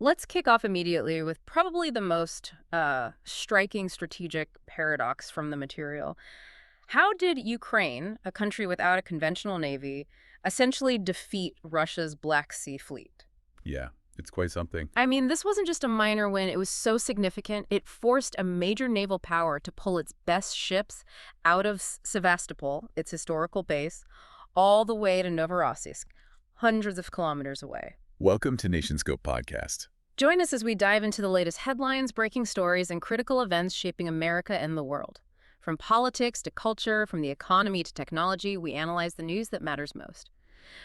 Let's kick off immediately with probably the most striking strategic paradox from the material. How did Ukraine, a country without a conventional navy, essentially defeat Russia's Black Sea fleet? Yeah, it's quite something. I mean, this wasn't just a minor win. It was so significant. It forced a major naval power to pull its best ships out of Sevastopol, its historical base, all the way to Novorossiysk, hundreds of kilometers away. Welcome to NationScope Podcast. Join us as we dive into the latest headlines, breaking stories, and critical events shaping America and the world. From politics to culture, from the economy to technology, we analyze the news that matters most.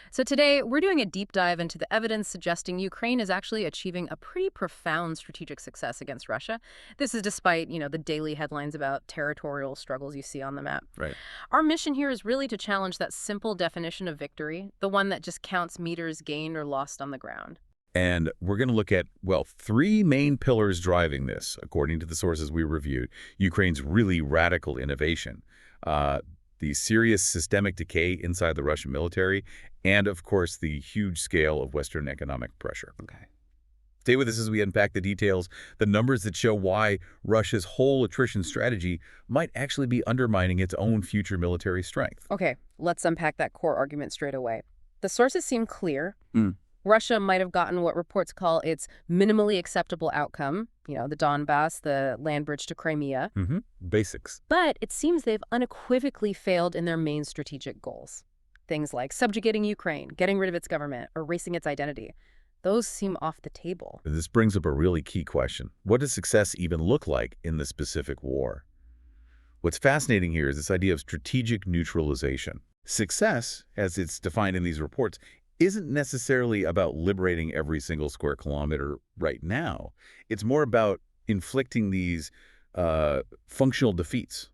So today, we're doing a deep dive into the evidence suggesting Ukraine is actually achieving a pretty profound strategic success against Russia. This is despite, the daily headlines about territorial struggles you see on the map. Right. Our mission here is really to challenge that simple definition of victory, the one that just counts meters gained or lost on the ground. And we're going to look at, well, three main pillars driving this, according to the sources we reviewed. Ukraine's really radical innovation, the serious systemic decay inside the Russian military, and, of course, the huge scale of Western economic pressure. Okay. Stay with us as we unpack the details, the numbers that show why Russia's whole attrition strategy might actually be undermining its own future military strength. Okay, let's unpack that core argument straight away. The sources seem clear. Mm. Russia might have gotten what reports call its minimally acceptable outcome, the Donbass, the land bridge to Crimea. Basics. But it seems they've unequivocally failed in their main strategic goals. Things like subjugating Ukraine, getting rid of its government, erasing its identity. Those seem off the table. This brings up a really key question. What does success even look like in the specific war? What's fascinating here is this idea of strategic neutralization. Success, as it's defined in these reports, isn't necessarily about liberating every single square kilometer right now. It's more about inflicting these functional defeats,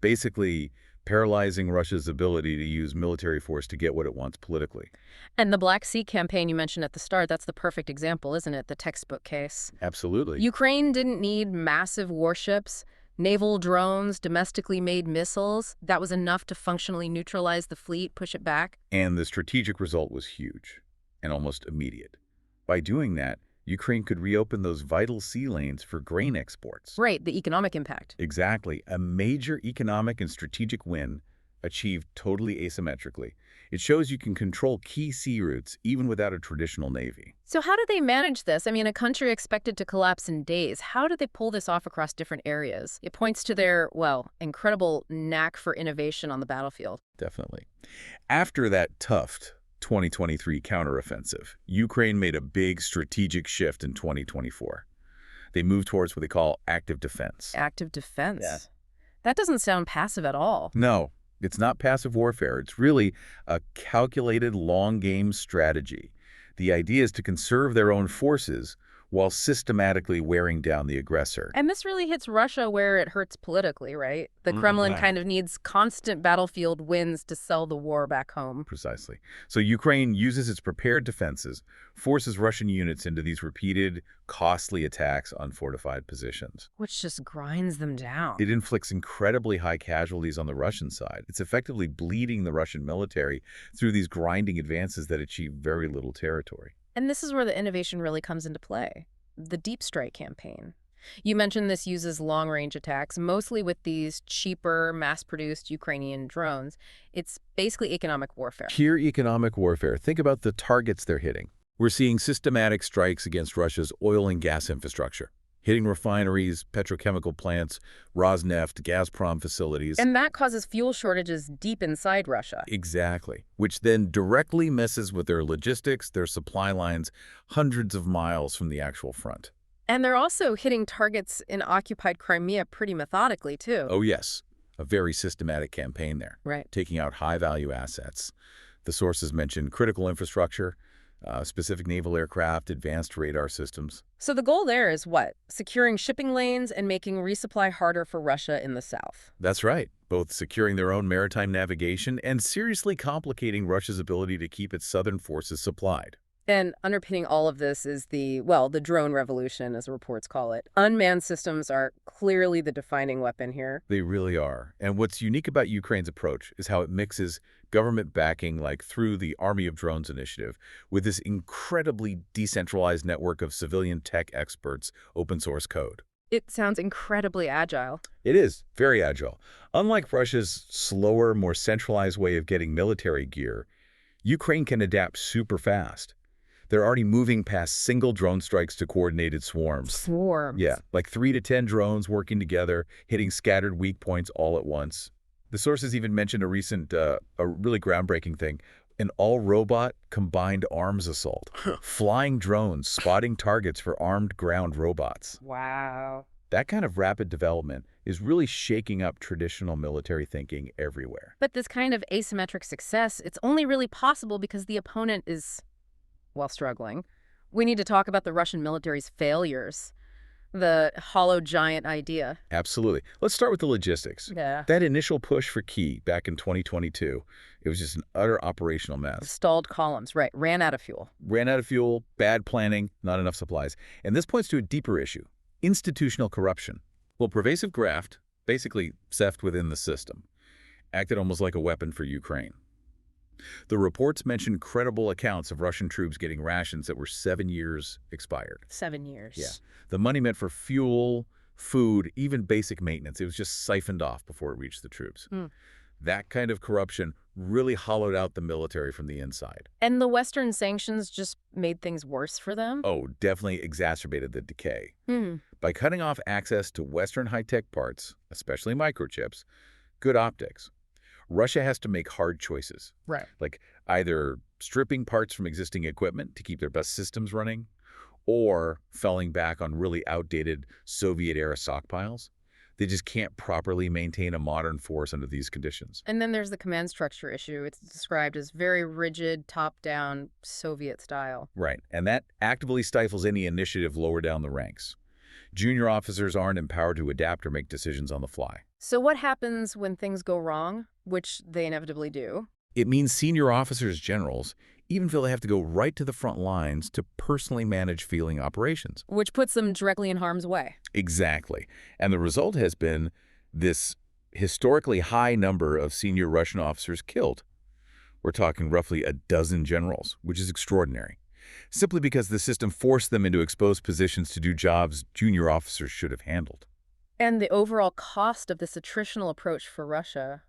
basically paralyzing Russia's ability to use military force to get what it wants politically. And the Black Sea campaign you mentioned at the start, that's the perfect example, isn't it? The textbook case. Absolutely. Ukraine didn't need massive warships, naval drones, domestically made missiles. That was enough to functionally neutralize the fleet, push it back. And the strategic result was huge and almost immediate. By doing that, Ukraine could reopen those vital sea lanes for grain exports. Right, the economic impact. Exactly. A major economic and strategic win achieved totally asymmetrically. It shows you can control key sea routes even without a traditional navy. So how do they manage this? I mean, a country expected to collapse in days. How do they pull this off across different areas? It points to their, incredible knack for innovation on the battlefield. Definitely. After that tough 2023 counteroffensive, Ukraine made a big strategic shift in 2024. They moved towards what they call active defense. Active defense? Yeah. That doesn't sound passive at all. No, it's not passive warfare. It's really a calculated long-game strategy. The idea is to conserve their own forces while systematically wearing down the aggressor. And this really hits Russia where it hurts politically, right? The Kremlin kind of needs constant battlefield wins to sell the war back home. Precisely. So Ukraine uses its prepared defenses, forces Russian units into these repeated, costly attacks on fortified positions. Which just grinds them down. It inflicts incredibly high casualties on the Russian side. It's effectively bleeding the Russian military through these grinding advances that achieve very little territory. And this is where the innovation really comes into play. The deep strike campaign. You mentioned this uses long-range attacks, mostly with these cheaper, mass-produced Ukrainian drones. It's basically economic warfare. Pure economic warfare. Think about the targets they're hitting. We're seeing systematic strikes against Russia's oil and gas infrastructure, hitting refineries, petrochemical plants, Rosneft, Gazprom facilities. And that causes fuel shortages deep inside Russia. Exactly, which then directly messes with their logistics, their supply lines, hundreds of miles from the actual front. And they're also hitting targets in occupied Crimea pretty methodically, too. Oh, yes, a very systematic campaign there. Right. Taking out high-value assets. The sources mentioned critical infrastructure, specific naval aircraft, advanced radar systems. So the goal there is what? Securing shipping lanes and making resupply harder for Russia in the south. That's right. Both securing their own maritime navigation and seriously complicating Russia's ability to keep its southern forces supplied. And underpinning all of this is the drone revolution, as the reports call it. Unmanned systems are clearly the defining weapon here. They really are. And what's unique about Ukraine's approach is how it mixes government backing, like through the Army of Drones initiative, with this incredibly decentralized network of civilian tech experts, open source code. It sounds incredibly agile. It is very agile. Unlike Russia's slower, more centralized way of getting military gear, Ukraine can adapt super fast. They're already moving past single drone strikes to coordinated swarms. Yeah, Swarms. like 3 to 10 drones working together, hitting scattered weak points all at once. The sources even mentioned a really groundbreaking thing, an all-robot combined arms assault. Flying drones spotting targets for armed ground robots. Wow. That kind of rapid development is really shaking up traditional military thinking everywhere. But this kind of asymmetric success, it's only really possible because the opponent is, well, struggling. We need to talk about the Russian military's failures. The hollow giant idea. Absolutely. Let's start with the logistics. Yeah. That initial push for Key back in 2022, it was just an utter operational The mess. stalled columns, right, ran out of fuel. Ran out of fuel, bad planning, not enough supplies. And this points to a deeper issue, institutional corruption. Well, pervasive graft, basically theft within the system, acted almost like a weapon for Ukraine. The reports mention credible accounts of Russian troops getting rations that were 7 years expired. 7 years. Yeah. The money meant for fuel, food, even basic maintenance. It was just siphoned off before it reached the troops. Mm. That kind of corruption really hollowed out the military from the inside. And the Western sanctions just made things worse for them? Oh, definitely exacerbated the decay. Hmm. By cutting off access to Western high-tech parts, especially microchips, good optics, Russia has to make hard choices, Right. like either stripping parts from existing equipment to keep their best systems running, or falling back on really outdated Soviet-era stockpiles. They just can't properly maintain a modern force under these conditions. And then there's the command structure issue. It's described as very rigid, top-down, Soviet style. Right, and that actively stifles any initiative lower down the ranks. Junior officers aren't empowered to adapt or make decisions on the fly. So what happens when things go wrong, which they inevitably do? It means senior officers, generals, even feel they have to go right to the front lines to personally manage fielding operations. Which puts them directly in harm's way. Exactly. And the result has been this historically high number of senior Russian officers killed. We're talking roughly a dozen generals, which is extraordinary, simply because the system forced them into exposed positions to do jobs junior officers should have handled. And the overall cost of this attritional approach for Russia,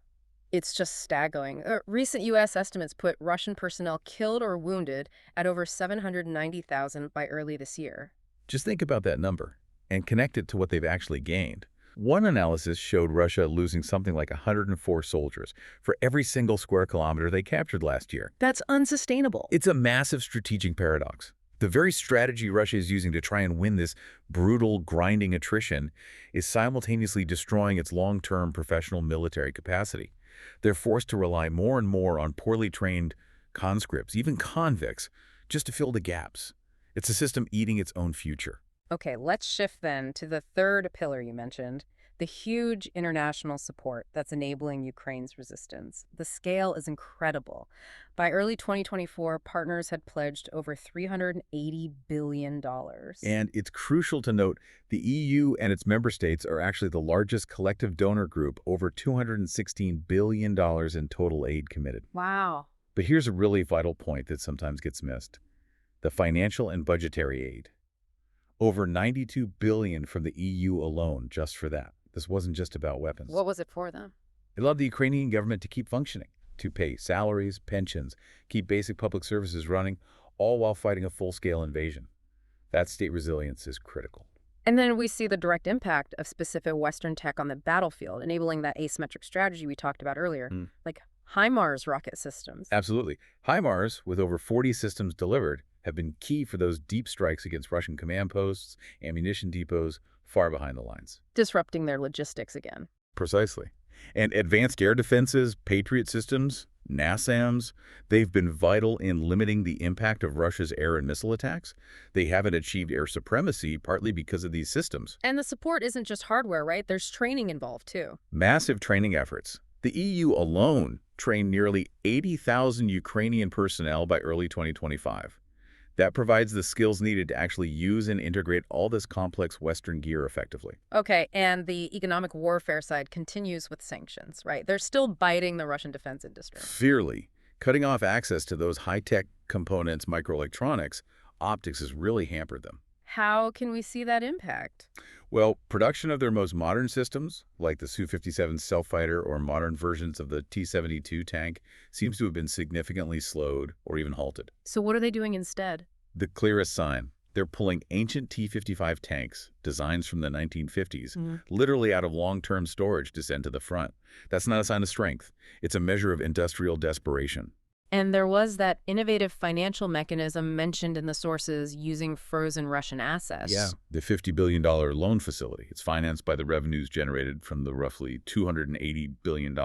it's just staggering. Recent U.S. estimates put Russian personnel killed or wounded at over 790,000 by early this year. Just think about that number and connect it to what they've actually gained. One analysis showed Russia losing something like 104 soldiers for every single square kilometer they captured last year. That's unsustainable. It's a massive strategic paradox. The very strategy Russia is using to try and win this brutal, grinding attrition is simultaneously destroying its long-term professional military capacity. They're forced to rely more and more on poorly trained conscripts, even convicts, just to fill the gaps. It's a system eating its own future. Okay, let's shift then to the third pillar you mentioned, the huge international support that's enabling Ukraine's resistance. The scale is incredible. By early 2024, partners had pledged over $380 billion. And it's crucial to note the EU and its member states are actually the largest collective donor group, over $216 billion in total aid committed. Wow. But here's a really vital point that sometimes gets missed: the financial and budgetary aid. Over $92 billion from the EU alone just for that. This wasn't just about weapons. What was it for them? It allowed the Ukrainian government to keep functioning, to pay salaries, pensions, keep basic public services running, all while fighting a full-scale invasion. That state resilience is critical. And then we see the direct impact of specific Western tech on the battlefield, enabling that asymmetric strategy we talked about earlier, like HIMARS rocket systems. Absolutely. HIMARS, with over 40 systems delivered, have been key for those deep strikes against Russian command posts, ammunition depots, far behind the lines. Disrupting their logistics again. Precisely. And advanced air defenses, Patriot systems, NASAMS, they've been vital in limiting the impact of Russia's air and missile attacks. They haven't achieved air supremacy partly because of these systems. And the support isn't just hardware, right? There's training involved, too. Massive training efforts. The EU alone trained nearly 80,000 Ukrainian personnel by early 2025. That provides the skills needed to actually use and integrate all this complex Western gear effectively. Okay, and the economic warfare side continues with sanctions, right? They're still biting the Russian defense industry. Fairly, cutting off access to those high-tech components, microelectronics, optics has really hampered them. How can we see that impact? Well, production of their most modern systems, like the Su-57 stealth fighter or modern versions of the T-72 tank, seems to have been significantly slowed or even halted. So what are they doing instead? The clearest sign, they're pulling ancient T-55 tanks, designs from the 1950s, literally out of long-term storage to send to the front. That's not a sign of strength. It's a measure of industrial desperation. And there was that innovative financial mechanism mentioned in the sources using frozen Russian Yeah, assets. the $50 billion loan facility. It's financed by the revenues generated from the roughly $280 billion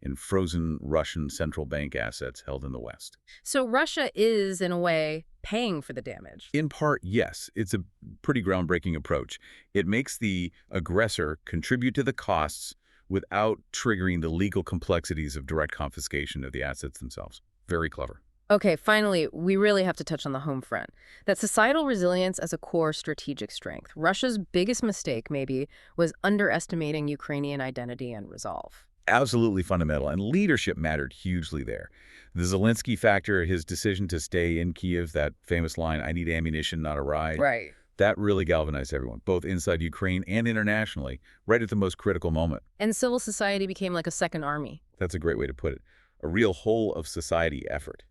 in frozen Russian central bank assets held in the West. So Russia is, in a way, paying for the damage. In part, yes, it's a pretty groundbreaking approach. It makes the aggressor contribute to the costs without triggering the legal complexities of direct confiscation of the assets themselves. Very clever. Okay, finally, we really have to touch on the home front. That societal resilience as a core strategic strength. Russia's biggest mistake, maybe, was underestimating Ukrainian identity and resolve. Absolutely fundamental, and leadership mattered hugely there. The Zelensky factor, his decision to stay in Kiev, that famous line, "I need ammunition, not a ride," Right. that really galvanized everyone, both inside Ukraine and internationally, right at the most critical moment. And civil society became like a second army. That's a great way to put it. A real whole-of-society effort.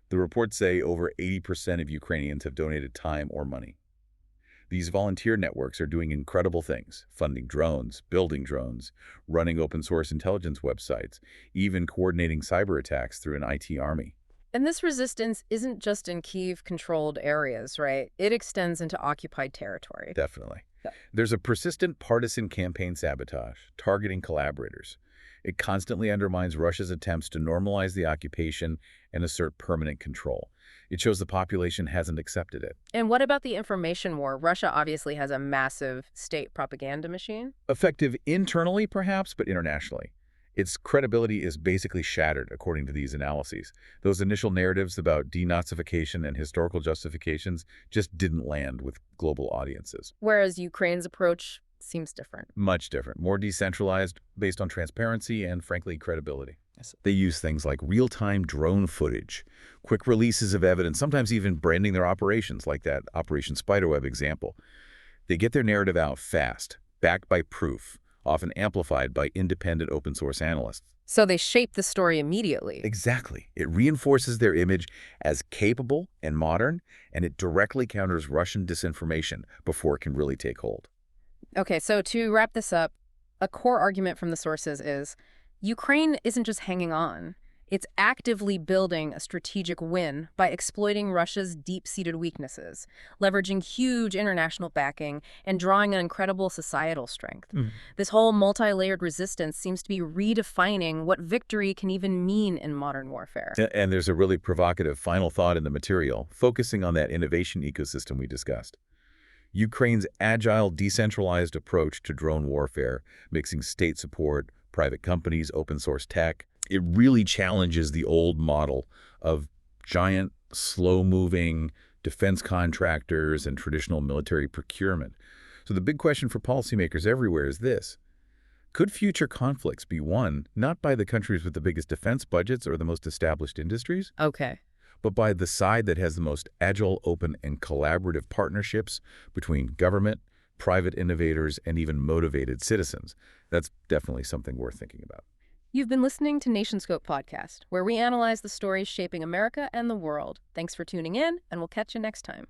The reports say over 80% of Ukrainians have donated time or money. These volunteer networks are doing incredible things, funding drones, building drones, running open-source intelligence websites, even coordinating cyber attacks through an IT army. And this resistance isn't just in Kyiv-controlled areas, right? It extends into occupied territory. Definitely. Yeah. There's a persistent partisan campaign sabotage, targeting collaborators. It constantly undermines Russia's attempts to normalize the occupation and assert permanent control. It shows the population hasn't accepted it. And what about the information war? Russia obviously has a massive state propaganda machine. Effective internally, perhaps, but internationally. Its credibility is basically shattered, according to these analyses. Those initial narratives about denazification and historical justifications just didn't land with global audiences. Whereas Ukraine's approach seems different. Much different, more decentralized, based on transparency and, frankly, credibility. Yes. They use things like real-time drone footage, quick releases of evidence, sometimes even branding their operations, like that Operation Spiderweb example. They get their narrative out fast, backed by proof, often amplified by independent open-source analysts. So they shape the story immediately. Exactly. It reinforces their image as capable and modern, and it directly counters Russian disinformation before it can really take hold. Okay, so to wrap this up, a core argument from the sources is Ukraine isn't just hanging on. It's actively building a strategic win by exploiting Russia's deep-seated weaknesses, leveraging huge international backing, and drawing on incredible societal strength. This whole multi-layered resistance seems to be redefining what victory can even mean in modern warfare. And there's a really provocative final thought in the material, focusing on that innovation ecosystem we discussed. Ukraine's agile, decentralized approach to drone warfare, mixing state support, private companies, open-source tech, it really challenges the old model of giant, slow-moving defense contractors and traditional military procurement. So the big question for policymakers everywhere is this. Could future conflicts be won not by the countries with the biggest defense budgets or the most established industries, Okay. but by the side that has the most agile, open, and collaborative partnerships between government, private innovators, and even motivated citizens? That's definitely something worth thinking about. You've been listening to NationScope Podcast, where we analyze the stories shaping America and the world. Thanks for tuning in, and we'll catch you next time.